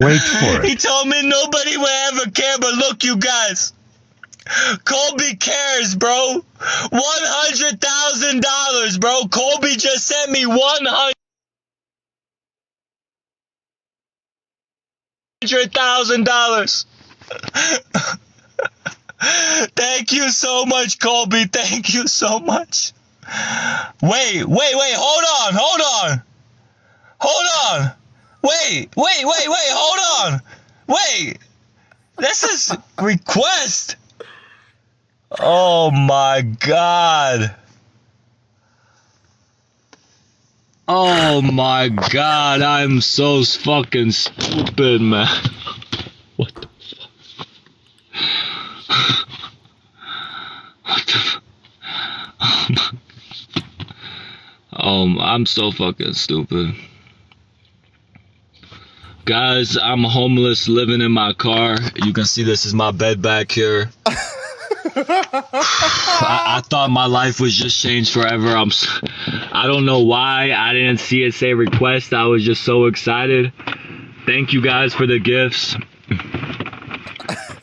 Wait for it. He told me nobody will ever care, but look, you guys. Colby cares, bro. $100,000, bro. Colby just sent me $100,000. Thank you so much, Colby. Thank you so much. Wait. Hold on. Wait. Hold on. Wait. This is request. Oh my God. Oh my God. I'm so fucking stupid, man. What the fuck? What the fuck? I'm so fucking stupid. Guys, I'm homeless, living in my car. You can see this is my bed back here. I thought my life was just changed forever. I don't know why I didn't see it say request. I was just so excited. Thank you guys for the gifts.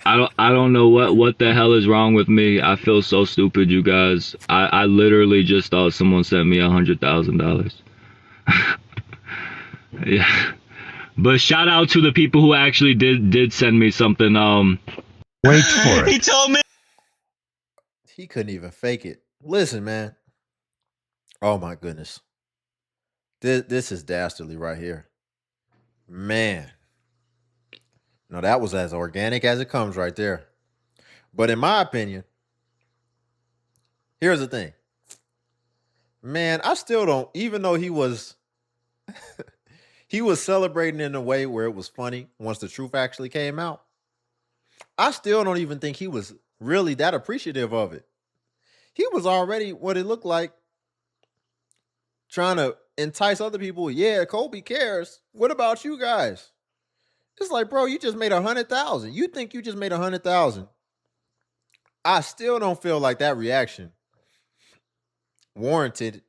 I don't know what the hell is wrong with me. I feel so stupid, you guys. I literally just thought someone sent me $100,000. Yeah. But shout out to the people who actually did send me something. Wait for it. He told me. He couldn't even fake it. Listen, man. Oh my goodness. This is dastardly right here. Man. No, that was as organic as it comes right there. But in my opinion, here's the thing. Man, I still don't, even though he was he was celebrating in a way where it was funny once the truth actually came out, I still don't even think he was really that appreciative of it. He was already what it looked like trying to entice other people. Yeah, Colby cares. What about you guys? It's like, bro, you just made 100,000. You think you just made 100,000? I still don't feel like that reaction warranted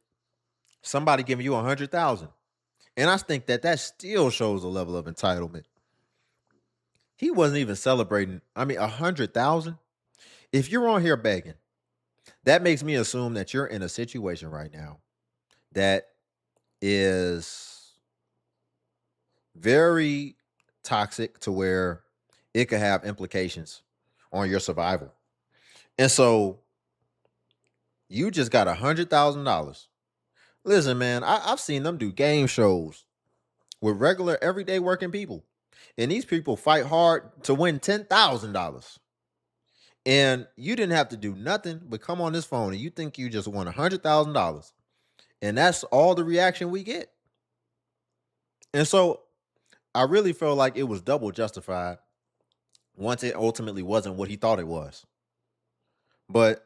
somebody giving you 100,000. And I think that still shows a level of entitlement. He wasn't even celebrating. I mean, 100,000. If you're on here begging, that makes me assume that you're in a situation right now that is very toxic to where it could have implications on your survival. And so you just got $100,000. Listen, man, I've seen them do game shows with regular everyday working people. And these people fight hard to win $10,000. And you didn't have to do nothing but come on this phone and you think you just won $100,000. And that's all the reaction we get. And so I really feel like it was double justified once it ultimately wasn't what he thought it was. But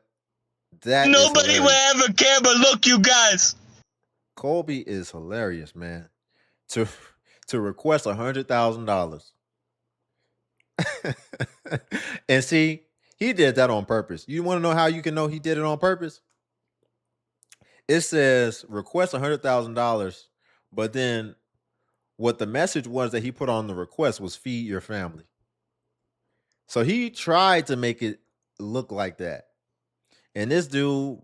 that Nobody will ever care, but look, you guys. Colby is hilarious, man. To request $100,000. And see, he did that on purpose. You want to know how you can know he did it on purpose? It says request $100,000, but then what the message was that he put on the request was feed your family. So he tried to make it look like that. And this dude,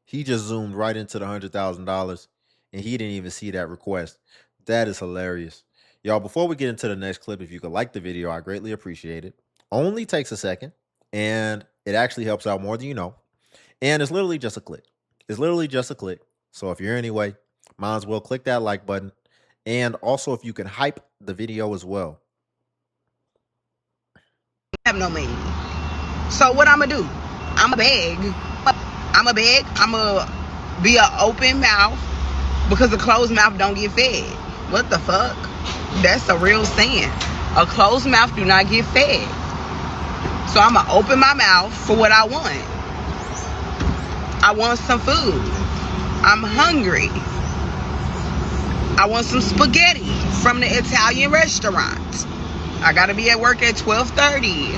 he just zoomed right into the $100,000 and he didn't even see that request. That is hilarious. Y'all, before we get into the next clip, if you could like the video, I greatly appreciate it. Only takes a second and it actually helps out more than you know. And it's literally just a click. It's literally just a click. So if you're anyway, might as well click that like button. And also if you can hype the video as well. I have no money. So what I'm going to do? I'm going to beg. I'm going to beg. I'm going to be an open mouth because a closed mouth don't get fed. What the fuck? That's a real saying. A closed mouth do not get fed. So I'm going to open my mouth for what I want. I want some food. I'm hungry. I want some spaghetti from the Italian restaurant. I got to be at work at 12:30.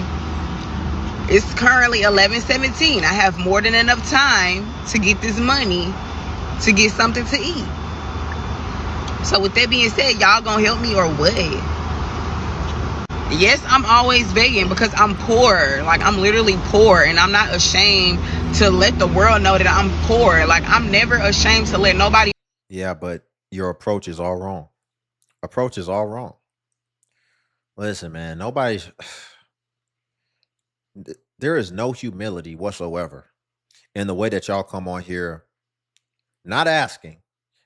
It's currently 11:17. I have more than enough time to get this money to get something to eat. So with that being said, y'all gonna help me or what? Yes, I'm always begging because I'm poor. Like, I'm literally poor, and I'm not ashamed to let the world know that I'm poor. Like, I'm never ashamed to let nobody. Yeah, but your approach is all wrong. Approach is all wrong. Listen, man, nobody's there is no humility whatsoever in the way that y'all come on here not asking,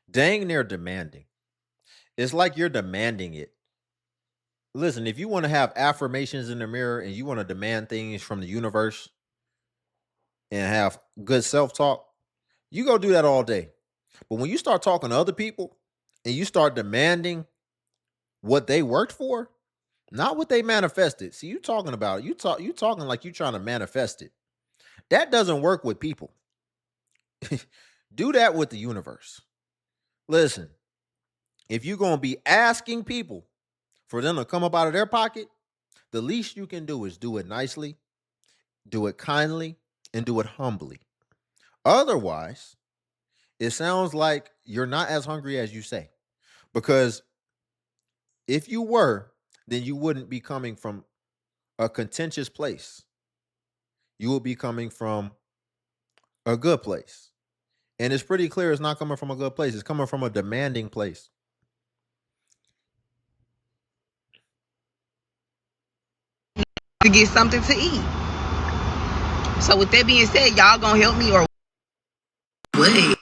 dang near demanding. It's like you're demanding it. Listen, if you want to have affirmations in the mirror and you want to demand things from the universe and have good self-talk, you go do that all day. But when you start talking to other people and you start demanding what they worked for, not what they manifested. See, you talking about it. You talking like you trying to manifest it. That doesn't work with people. Do that with the universe. Listen, if you're going to be asking people for them to come up out of their pocket, the least you can do is do it nicely, do it kindly, and do it humbly. Otherwise, it sounds like you're not as hungry as you say. Because if you were, then you wouldn't be coming from a contentious place. You will be coming from a good place. And it's pretty clear it's not coming from a good place. It's coming from a demanding place. To get something to eat. So with that being said, y'all gonna help me or what?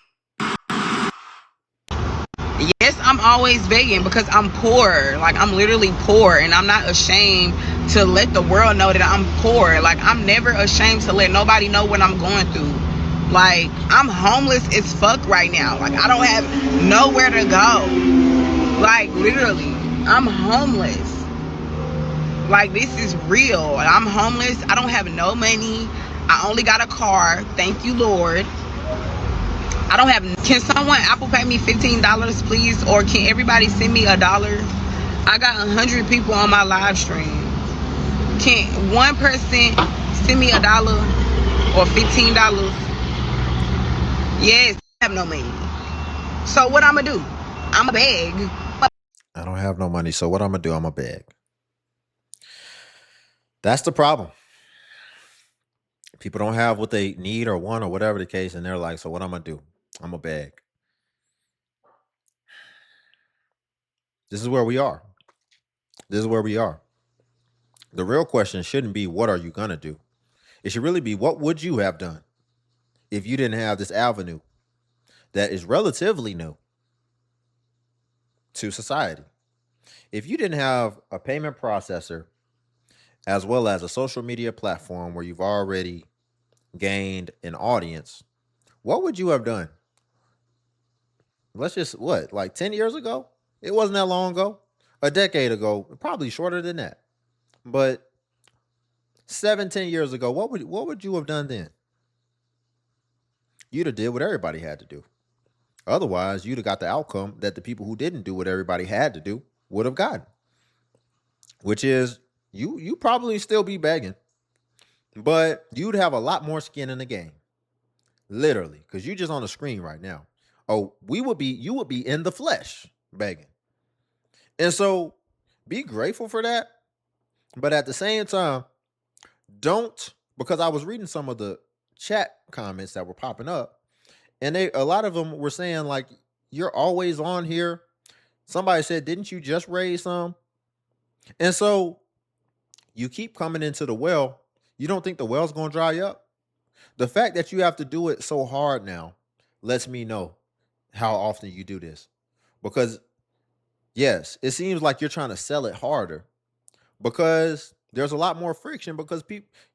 Yes, I'm always begging because I'm poor. Like, I'm literally poor, and I'm not ashamed to let the world know that I'm poor. Like, I'm never ashamed to let nobody know what I'm going through. Like, I'm homeless as fuck right now. Like, I don't have nowhere to go. Like, literally, I'm homeless. Like, this is real. I'm homeless. I don't have no money. I only got a car. Thank you, Lord. I don't have. Can someone Apple Pay me $15, please? Or can everybody send me $1? I got 100 people on my live stream. Can one person send me $1 or $15? Yes, I have no money. So what I'm gonna do? I'm a beg. I don't have no money. So what I'm going to do, I'm going to beg. That's the problem. People don't have what they need or want or whatever the case. And they're like, so what I'm going to do? I'm going to beg. This is where we are. This is where we are. The real question shouldn't be, what are you going to do? It should really be, what would you have done if you didn't have this avenue that is relatively new to society? If you didn't have a payment processor as well as a social media platform where you've already gained an audience, what would you have done? Let's just, what, like 10 years ago? It wasn't that long ago. A decade ago, probably shorter than that. But 7, 10 years ago, what would you have done then? You'd have did what everybody had to do. Otherwise, you'd have got the outcome that the people who didn't do what everybody had to do would have gotten, which is you probably still be begging, but you'd have a lot more skin in the game, literally, because you're just on the screen right now. Oh, you would be in the flesh begging, and so be grateful for that. But at the same time, don't, because I was reading some of the chat comments that were popping up, and a lot of them were saying like, you're always on here. Somebody said, didn't you just raise some? And so you keep coming into the well. You don't think the well's going to dry up? The fact that you have to do it so hard now lets me know how often you do this. Because yes, it seems like you're trying to sell it harder because there's a lot more friction because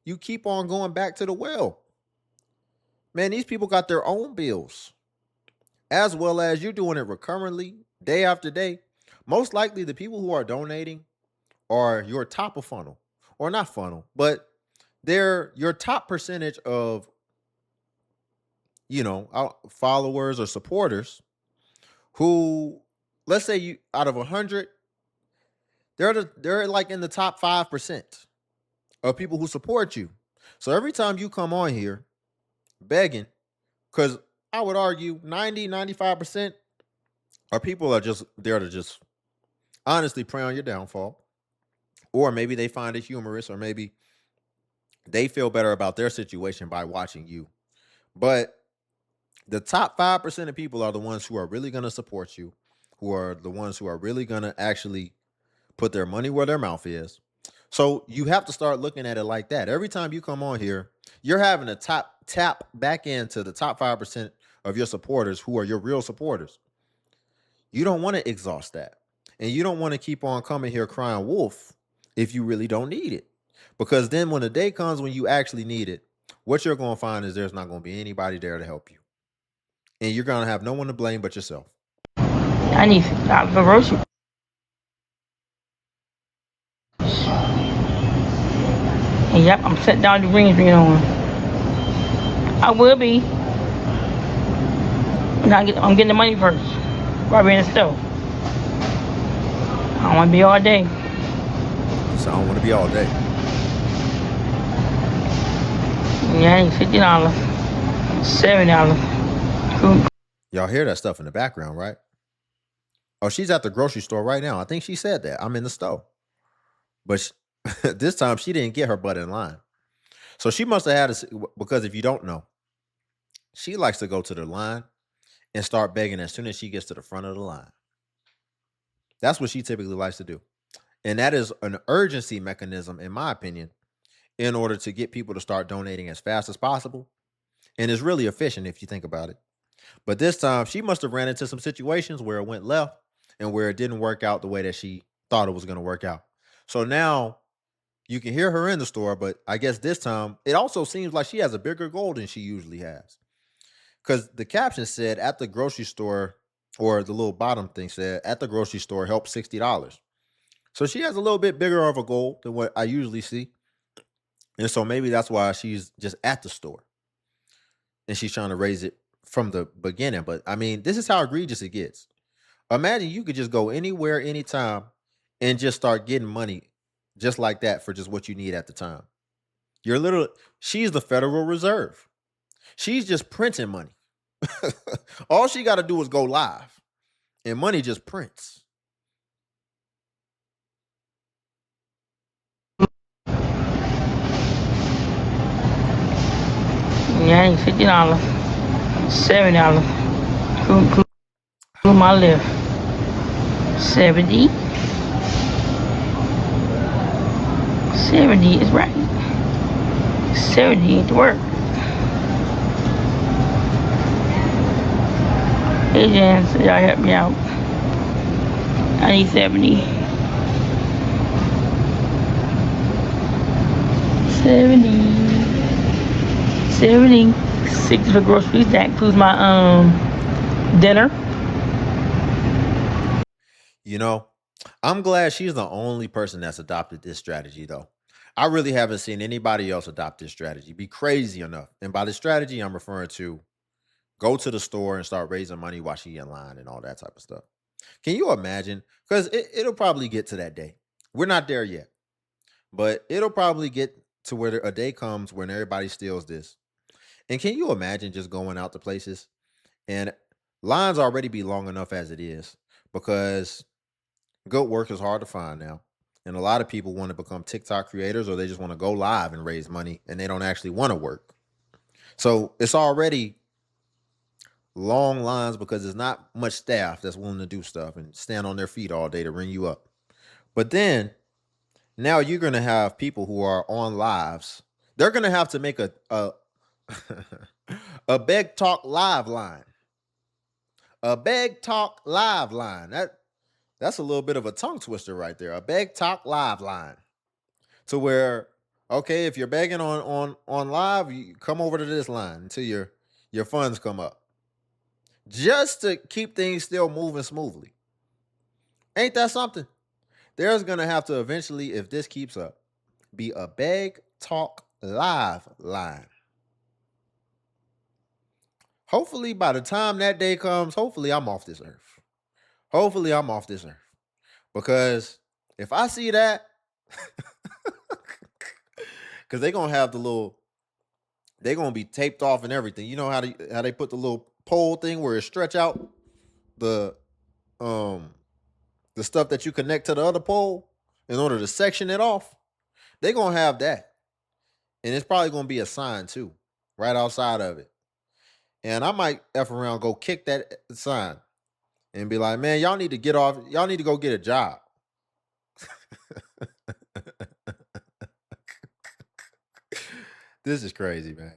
you keep on going back to the well. Man, these people got their own bills, as well as you're doing it recurrently, day after day. Most likely the people who are donating are your top of funnel, or not funnel, but they're your top percentage of, followers or supporters who, let's say you out of 100, they're like in the top 5% of people who support you. So every time you come on here begging, because I would argue 90-95% are people are just there to just honestly prey on your downfall, Or maybe they find it humorous, or maybe they feel better about their situation by watching you. But the top 5% of people are the ones who are really going to support you, who are the ones who are really going to actually put their money where their mouth is. So you have to start looking at it like that. Every time you come on here, you're having to tap back into the top 5% of your supporters who are your real supporters. You don't want to exhaust that. And you don't want to keep on coming here crying wolf if you really don't need it. Because then when the day comes when you actually need it, what you're going to find is there's not going to be anybody there to help you. And you're going to have no one to blame but yourself. I need $50 for groceries. And yep, I'm setting down the green screen on. I will be. I'm getting the money first. Probably in the stove. I don't want to be all day. So I don't want to be all day. Yeah, I need $50. $7. Y'all hear that stuff in the background, right? Oh, she's at the grocery store right now. I think she said that. I'm in the store. But this time she didn't get her butt in line. So she must have had because if you don't know, she likes to go to the line and start begging as soon as she gets to the front of the line. That's what she typically likes to do. And that is an urgency mechanism, in my opinion, in order to get people to start donating as fast as possible. And it's really efficient if you think about it. But this time she must have ran into some situations where it went left and where it didn't work out the way that she thought it was going to work out. So now you can hear her in the store, but I guess this time it also seems like she has a bigger goal than she usually has. Because the caption said at the grocery store, or the little bottom thing said at the grocery store help $60. So she has a little bit bigger of a goal than what I usually see. And so maybe that's why she's just at the store. And she's trying to raise it from the beginning. But I mean, this is how egregious it gets. Imagine you could just go anywhere, anytime, and just start getting money just like that for just what you need at the time. She's the Federal Reserve. She's just printing money. All she got to do is go live, and money just prints. Yeah, I need $50. $7. Include my lift. 70. 70 is right. 70 ain't to work. Hey Jan, so y'all help me out. I need 70. 76 for groceries. That includes my dinner. You know, I'm glad she's the only person that's adopted this strategy, though. I really haven't seen anybody else adopt this strategy, be crazy enough. And by the strategy, I'm referring to go to the store and start raising money while she in line and all that type of stuff. Can you imagine? Because it'll probably get to that day. We're not there yet, but it'll probably get to where a day comes when everybody steals this. And can you imagine just going out to places and lines already be long enough as it is, because good work is hard to find now. And a lot of people want to become TikTok creators, or they just want to go live and raise money and they don't actually want to work. So it's already long lines because there's not much staff that's willing to do stuff and stand on their feet all day to ring you up. But then now you're going to have people who are on lives. They're going to have to make a a beg talk live line. A beg talk live line. That's a little bit of a tongue twister right there. A beg talk live line. To where, okay, if you're begging on live, you come over to this line until your funds come up. Just to keep things still moving smoothly. Ain't that something? There's going to have to eventually, if this keeps up, be a beg talk live line. Hopefully by the time that day comes, hopefully I'm off this earth. Hopefully I'm off this earth. Because if I see that, because they're going to have they're going to be taped off and everything. You know how they put the little pole thing where it stretch out the stuff that you connect to the other pole? in order to section it off, they're going to have that. And it's probably going to be a sign too, right outside of it. And I might F around, go kick that sign and be like, man, y'all need to get off. Y'all need to go get a job. This is crazy, man.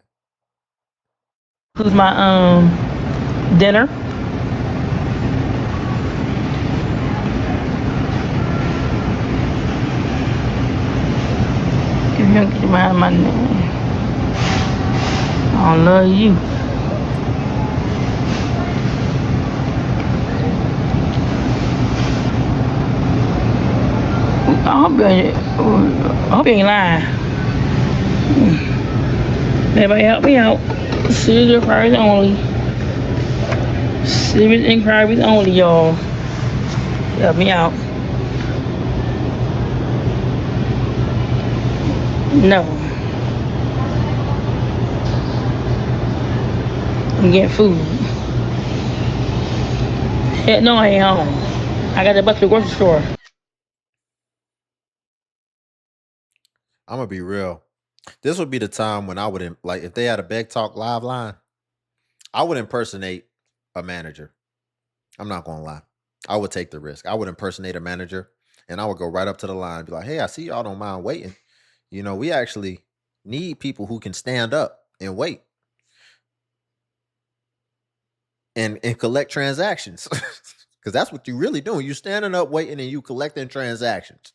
Who's my dinner? If you don't get behind my name, I don't love you. I hope you ain't lying. Everybody help me out. Serious inquiries only. Serious inquiries only, y'all. Help me out. No. I'm getting food. Heck no, I ain't home. I got to bus to the grocery store. I'm going to be real. This would be the time when I would, like, if they had a Beg Talk live line, I would impersonate a manager. I'm not going to lie. I would take the risk. I would impersonate a manager and I would go right up to the line and be like, hey, I see y'all don't mind waiting. You know, we actually need people who can stand up and wait and collect transactions. Because that's what you really doing. You standing up waiting and you collecting transactions.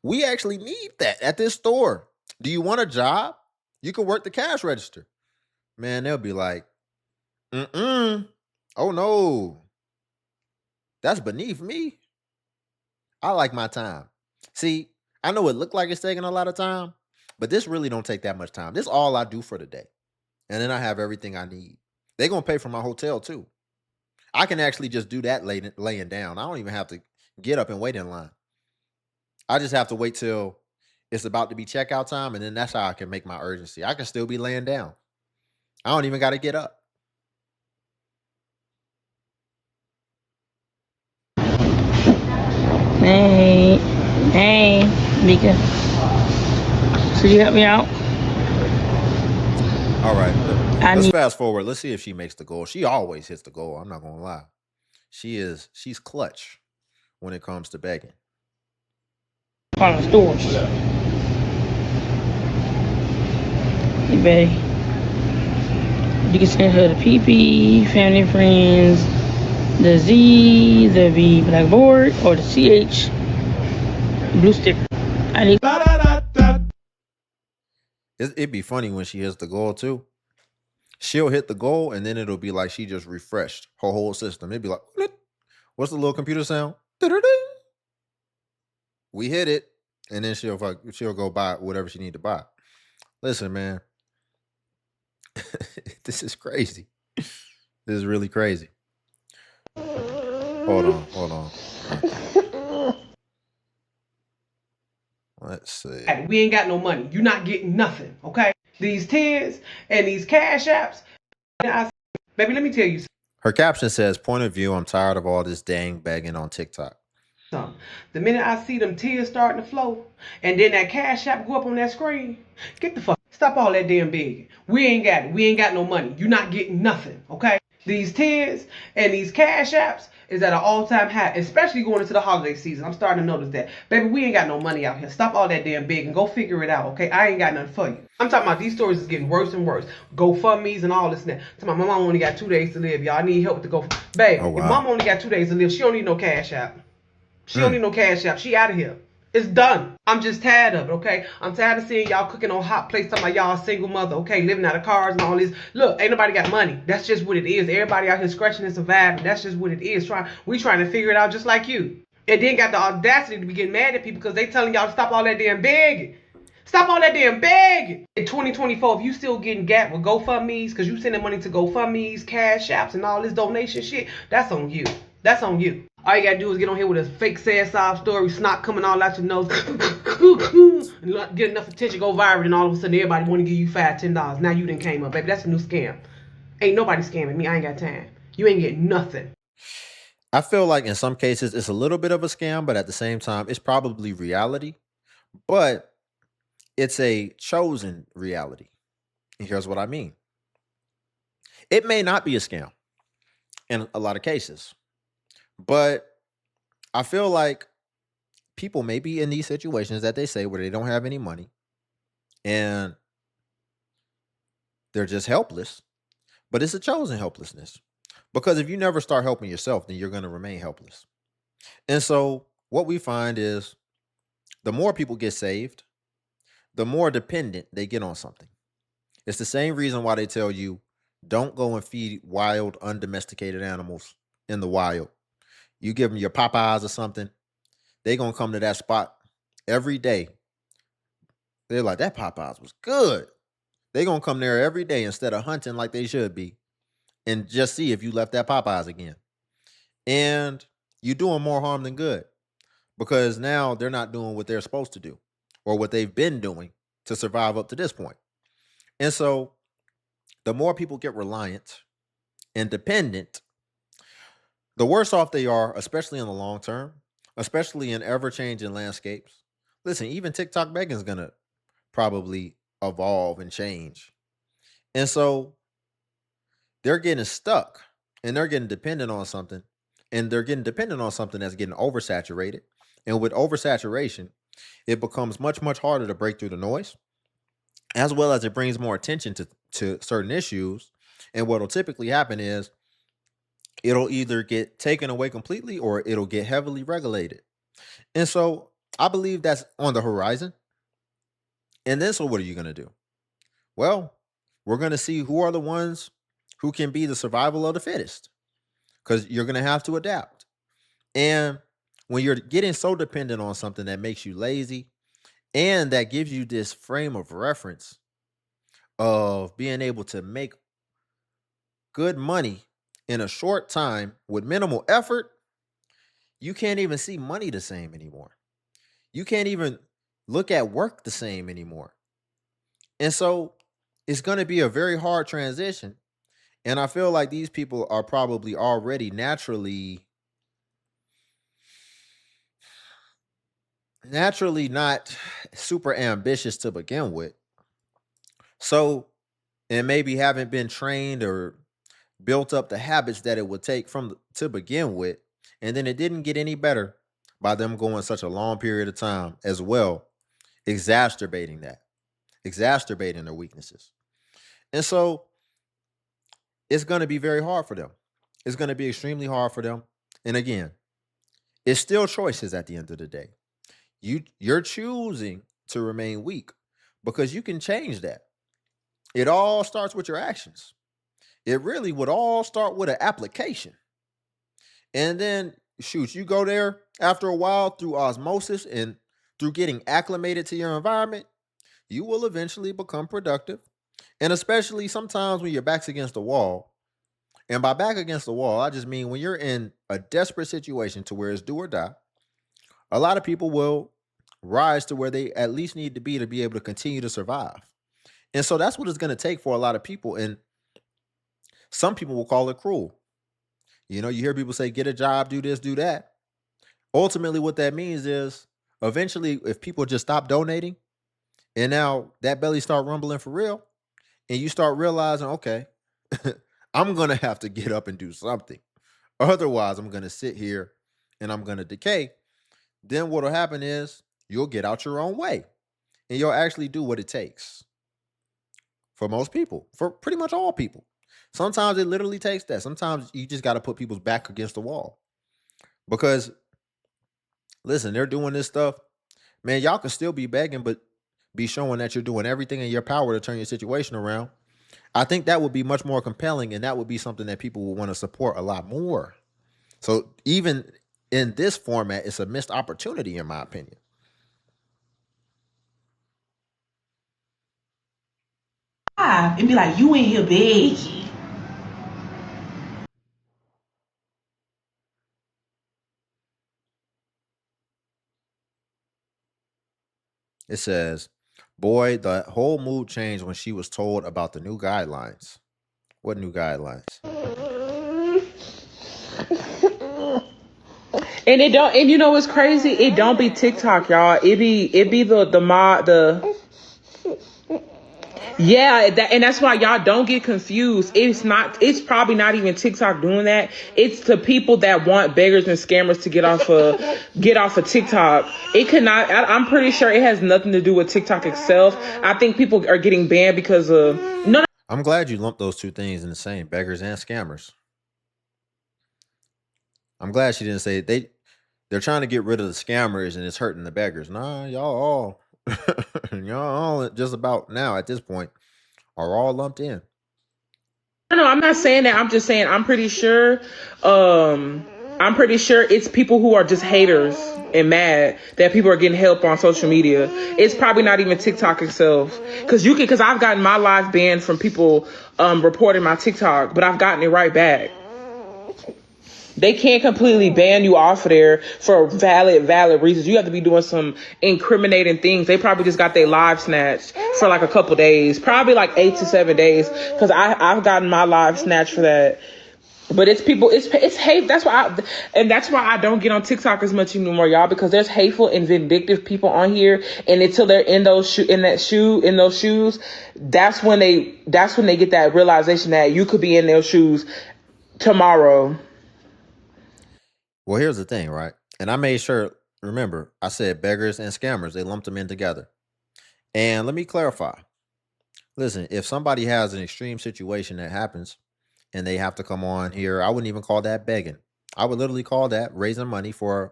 We actually need that at this store. Do you want a job? You can work the cash register. Man, they'll be like, oh no. That's beneath me. I like my time. See, I know it looked like it's taking a lot of time, but this really don't take that much time. This is all I do for the day. And then I have everything I need. They're going to pay for my hotel too. I can actually just do that laying down. I don't even have to get up and wait in line. I just have to wait till it's about to be checkout time, and then that's how I can make my urgency. I can still be laying down. I don't even got to get up. Hey, Mika. So you help me out? All right. Let's fast forward. Let's see if she makes the goal. She always hits the goal. I'm not going to lie. She's clutch when it comes to begging. On the stores. Hey, you can send her the PP, family and friends, the Z, the V blackboard, or the CH blue sticker. I need. It'd be funny when she hits the goal too. She'll hit the goal and then it'll be like she just refreshed her whole system. It'd be like, what's the little computer sound? We hit it, and then she'll go buy whatever she need to buy. Listen, man, this is crazy. This is really crazy. Hold on. Let's see. We ain't got no money. You're not getting nothing, okay? These tears and these cash apps. Baby, let me tell you something. Her caption says, point of view, I'm tired of all this dang begging on TikTok. The minute I see them tears starting to flow and then that cash app go up on that screen, get the fuck. Stop all that damn begging. We ain't got it. We ain't got no money. You're not getting nothing, okay? These tears and these cash apps is at an all-time high, especially going into the holiday season. I'm starting to notice that. Baby, we ain't got no money out here. Stop all that damn begging. Go figure it out, okay? I ain't got nothing for you. I'm talking about these stories is getting worse and worse. GoFundMe's and all this and that. I'm talking about my mom only got 2 days to live, y'all. I need help with the GoFundMe. Baby, Oh, wow. Your mom only got 2 days to live. She don't need no cash app. She don't need no cash app. She out of here. It's done. I'm just tired of it, okay? I'm tired of seeing y'all cooking on hot plates, talking about y'all a single mother, okay? Living out of cars and all this. Look, ain't nobody got money. That's just what it is. Everybody out here scratching and surviving. That's just what it is. We trying to figure it out just like you. And then got the audacity to be getting mad at people because they telling y'all to stop all that damn begging. Stop all that damn begging. In 2024, if you still getting gapped with GoFundMe's because you sending money to GoFundMe's, Cash Apps, and all this donation shit, that's on you. That's on you. All you gotta do is get on here with a fake sad sob story, snot coming all out your nose, and get enough attention, go viral, and all of a sudden everybody want to give you $5, $10. Now you done came up, baby. That's a new scam. Ain't nobody scamming me. I ain't got time. You ain't getting nothing. I feel like in some cases it's a little bit of a scam, but at the same time, it's probably reality. But it's a chosen reality. And here's what I mean. It may not be a scam in a lot of cases, but I feel like people may be in these situations that they say where they don't have any money and they're just helpless, but it's a chosen helplessness. Because if you never start helping yourself, then you're going to remain helpless. And so what we find is the more people get saved, the more dependent they get on something. It's the same reason why they tell you don't go and feed wild, undomesticated animals in the wild. You give them your Popeyes or something, they going to come to that spot every day. They're like, that Popeyes was good. They're going to come there every day instead of hunting like they should be and just see if you left that Popeyes again. And you're doing more harm than good because now they're not doing what they're supposed to do or what they've been doing to survive up to this point. And so the more people get reliant and dependent, the worse off they are, especially in the long term, especially in ever-changing landscapes. Listen, even TikTok begging is going to probably evolve and change. And so they're getting stuck and they're getting dependent on something. And they're getting dependent on something that's getting oversaturated. And with oversaturation, it becomes much, much harder to break through the noise, as well as it brings more attention to certain issues. And what will typically happen is it'll either get taken away completely or it'll get heavily regulated. And so I believe that's on the horizon. And then so what are you going to do? Well, we're going to see who are the ones who can be the survival of the fittest, because you're going to have to adapt. And when you're getting so dependent on something that makes you lazy and that gives you this frame of reference of being able to make good money in a short time with minimal effort, you can't even see money the same anymore. You can't even look at work the same anymore. And so it's going to be a very hard transition. And I feel like these people are probably already naturally not super ambitious to begin with. So, and maybe haven't been trained or built up the habits that it would take to begin with. And then it didn't get any better by them going such a long period of time as well, exacerbating their weaknesses. And so it's going to be very hard for them. It's going to be extremely hard for them. And again, it's still choices at the end of the day. You're choosing to remain weak because you can change that. It all starts with your actions. It really would all start with an application. And then, shoot, you go there after a while through osmosis and through getting acclimated to your environment, you will eventually become productive. And especially sometimes when your back's against the wall. And by back against the wall, I just mean when you're in a desperate situation to where it's do or die, a lot of people will rise to where they at least need to be able to continue to survive. And so that's what it's going to take for a lot of people. And some people will call it cruel. You know, you hear people say, get a job, do this, do that. Ultimately, what that means is eventually, if people just stop donating and now that belly start rumbling for real, and you start realizing, okay, I'm going to have to get up and do something. Otherwise, I'm going to sit here and I'm going to decay. Then what'll happen is you'll get out your own way and you'll actually do what it takes. For most people, for pretty much all people. Sometimes it literally takes that. Sometimes you just got to put people's back against the wall. Because, listen, they're doing this stuff. Man, y'all can still be begging, but be showing that you're doing everything in your power to turn your situation around. I think that would be much more compelling, and that would be something that people would want to support a lot more. So even in this format, it's a missed opportunity, in my opinion. And be like, you in here begging. It says, boy, the whole mood changed when she was told about the new guidelines. What new guidelines? And it don't, and you know what's crazy? It don't be TikTok, y'all. It be the mod the yeah, and that's why y'all don't get confused. It's not. It's probably not even TikTok doing that. It's the people that want beggars and scammers to get off of TikTok. It could not. I'm pretty sure it has nothing to do with TikTok itself. I think people are getting banned because of no. I'm glad you lumped those two things in the same, beggars and scammers. I'm glad she didn't say they're trying to get rid of the scammers and it's hurting the beggars. Nah, y'all all y'all all just about now at this point are all lumped in. No, I'm not saying that. I'm just saying I'm pretty sure. I'm pretty sure it's people who are just haters and mad that people are getting help on social media. It's probably not even TikTok itself, because I've gotten my live banned from people reporting my TikTok, but I've gotten it right back. They can't completely ban you off of there for valid reasons. You have to be doing some incriminating things. They probably just got their live snatched for like a couple days, probably like 8 to 7 days, because I've gotten my live snatched for that. But it's people, it's hate. That's why I don't get on TikTok as much anymore, y'all, because there's hateful and vindictive people on here, and until they're in those shoes, that's when they get that realization that you could be in their shoes tomorrow. Well, here's the thing, right? And I made sure, remember, I said beggars and scammers, they lumped them in together. And let me clarify. Listen, if somebody has an extreme situation that happens and they have to come on here, I wouldn't even call that begging. I would literally call that raising money for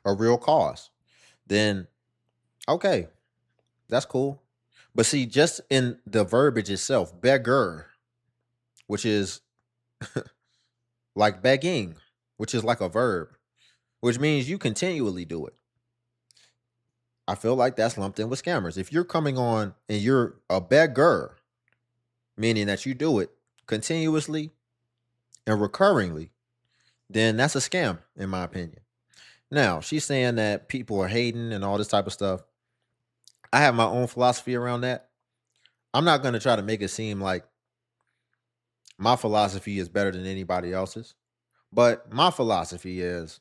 a real cause. Then, okay, that's cool. But see, just in the verbiage itself, beggar, which is like begging, which is like a verb, which means you continually do it. I feel like that's lumped in with scammers. If you're coming on and you're a beggar, meaning that you do it continuously and recurringly, then that's a scam, in my opinion. Now, she's saying that people are hating and all this type of stuff. I have my own philosophy around that. I'm not going to try to make it seem like my philosophy is better than anybody else's. But my philosophy is,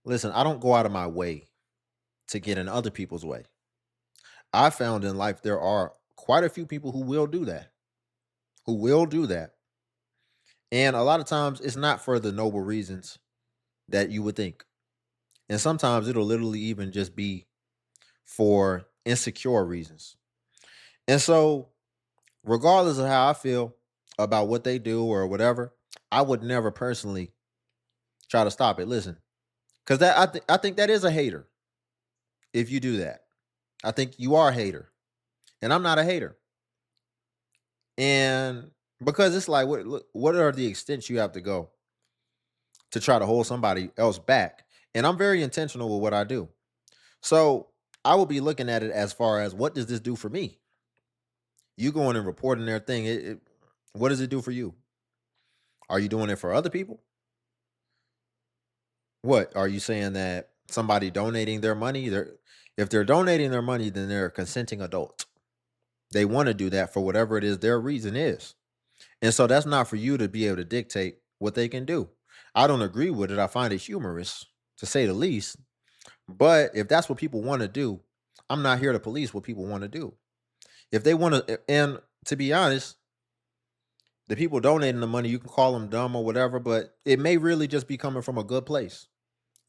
listen, I don't go out of my way to get in other people's way. I found in life there are quite a few people who will do that. Who will do that. And a lot of times it's not for the noble reasons that you would think. And sometimes it'll literally even just be for insecure reasons. And so, regardless of how I feel about what they do or whatever, I would never personally try to stop it. Listen, because I think that is a hater. If you do that, I think you are a hater, and I'm not a hater. And because it's like, what are the extents you have to go to try to hold somebody else back? And I'm very intentional with what I do. So I will be looking at it as far as, what does this do for me? You going and reporting their thing. What does it do for you? Are you doing it for other people? What are you saying, that somebody donating their money? If they're donating their money, then they're a consenting adult. They want to do that for whatever it is their reason is. And so that's not for you to be able to dictate what they can do. I don't agree with it. I find it humorous, to say the least. But if that's what people want to do, I'm not here to police what people want to do. If they want to, and to be honest, the people donating the money, you can call them dumb or whatever, but it may really just be coming from a good place.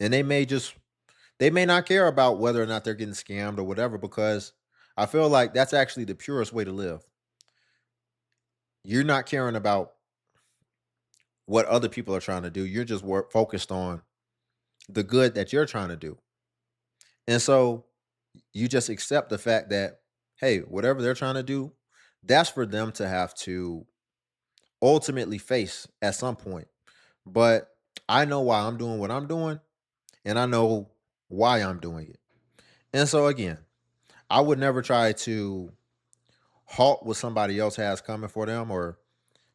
And they may not care about whether or not they're getting scammed or whatever, because I feel like that's actually the purest way to live. You're not caring about what other people are trying to do. You're just focused on the good that you're trying to do. And so you just accept the fact that, hey, whatever they're trying to do, that's for them to have to ultimately face at some point. But I know why I'm doing what I'm doing, and I know why I'm doing it. And so again, I would never try to halt what somebody else has coming for them, or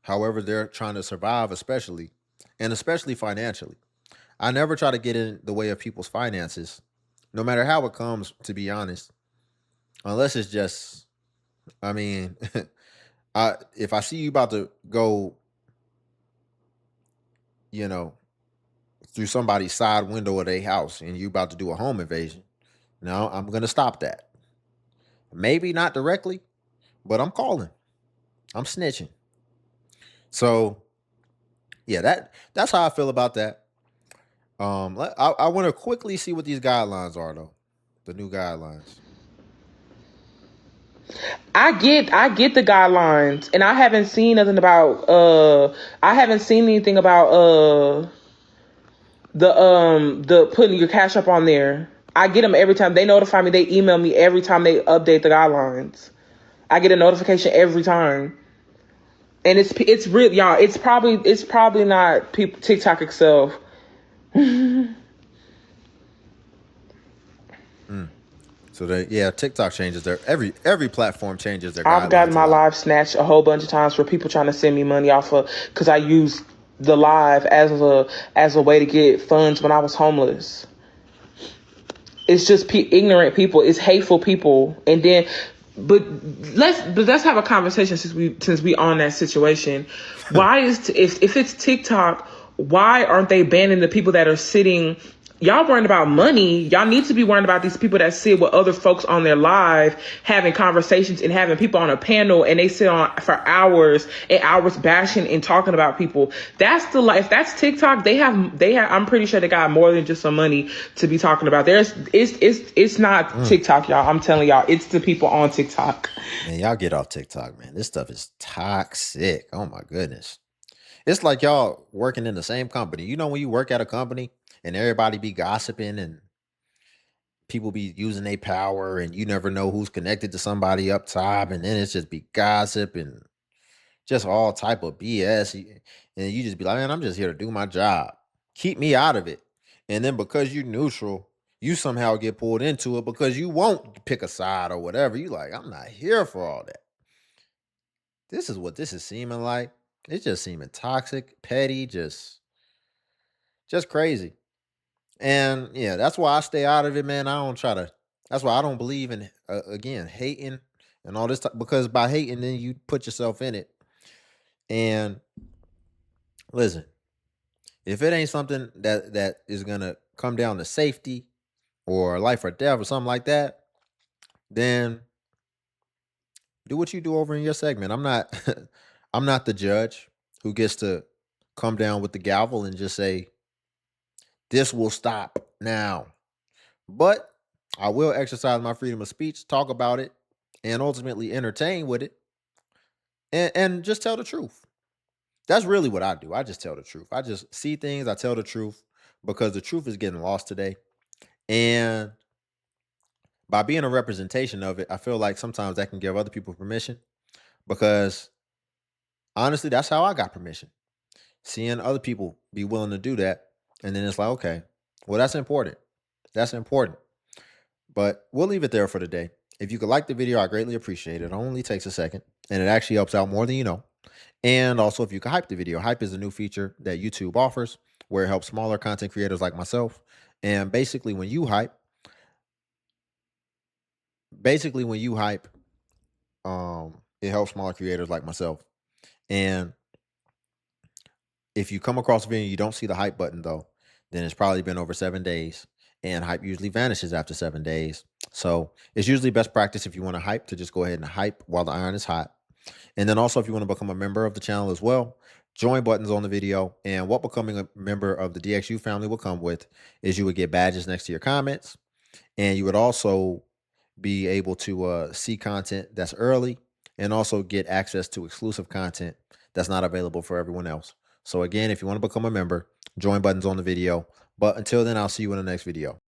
however they're trying to survive, especially financially. I never try to get in the way of people's finances, no matter how it comes, to be honest, unless it's just, I mean, if I see you about to go, you know, through somebody's side window of their house and you about to do a home invasion. No, I'm gonna stop that. Maybe not directly, but I'm calling. I'm snitching. So yeah, that's how I feel about that. I want to quickly see what these guidelines are though. The new guidelines. I get the guidelines, and I haven't seen nothing about I haven't seen anything about the putting your cash up on there. I get them every time they notify me. They email me every time they update the guidelines. I get a notification every time, and it's real, y'all. It's probably not people TikTok itself. So TikTok changes their every platform changes their I've guidelines. gotten my a lot. live snatched a whole bunch of times for people trying to send me money off of because I used the live as a way to get funds when I was homeless. It's just ignorant people. It's hateful people. And then, but let's have a conversation since we on that situation. Why if it's TikTok, why aren't they banning the people that are sitting? Y'all worrying about money. Y'all need to be worrying about these people that sit with other folks on their live, having conversations and having people on a panel, and they sit on for hours and hours bashing and talking about people. That's the life. That's TikTok. They have. I'm pretty sure they got more than just some money to be talking about. It's not TikTok, y'all. I'm telling y'all, it's the people on TikTok. Man, y'all get off TikTok, man. This stuff is toxic. Oh my goodness. It's like y'all working in the same company. You know when you work at a company and everybody be gossiping and people be using their power and you never know who's connected to somebody up top, and then it's just be gossip and just all type of BS. And you just be like, man, I'm just here to do my job. Keep me out of it. And then because you're neutral, you somehow get pulled into it because you won't pick a side or whatever. You like, I'm not here for all that. This is what this is seeming like. It's just seeming toxic, petty, just crazy. And yeah, that's why I stay out of it, man. I don't try to. That's why I don't believe in again hating and all this because by hating, then you put yourself in it. And listen, if it ain't something that is gonna come down to safety or life or death or something like that, then do what you do over in your segment. I'm not I'm not the judge who gets to come down with the gavel and just say this will stop now. But I will exercise my freedom of speech, talk about it, and ultimately entertain with it, and just tell the truth. That's really what I do. I just tell the truth. I just see things, I tell the truth because the truth is getting lost today. And by being a representation of it, I feel like sometimes that can give other people permission because honestly, that's how I got permission. Seeing other people be willing to do that. And then it's like, okay, well, that's important. That's important. But we'll leave it there for today. If you could like the video, I greatly appreciate it. It only takes a second and it actually helps out more than you know. And also, if you could hype the video, hype is a new feature that YouTube offers where it helps smaller content creators like myself. And basically, when you hype, it helps smaller creators like myself. And if you come across a video and you don't see the hype button though, then it's probably been over 7 days. And hype usually vanishes after 7 days. So it's usually best practice if you want to hype to just go ahead and hype while the iron is hot. And then also if you want to become a member of the channel as well, join buttons on the video. And what becoming a member of the DXU family will come with is you would get badges next to your comments. And you would also be able to see content that's early and also get access to exclusive content that's not available for everyone else. So again, if you want to become a member, join buttons on the video. But until then, I'll see you in the next video.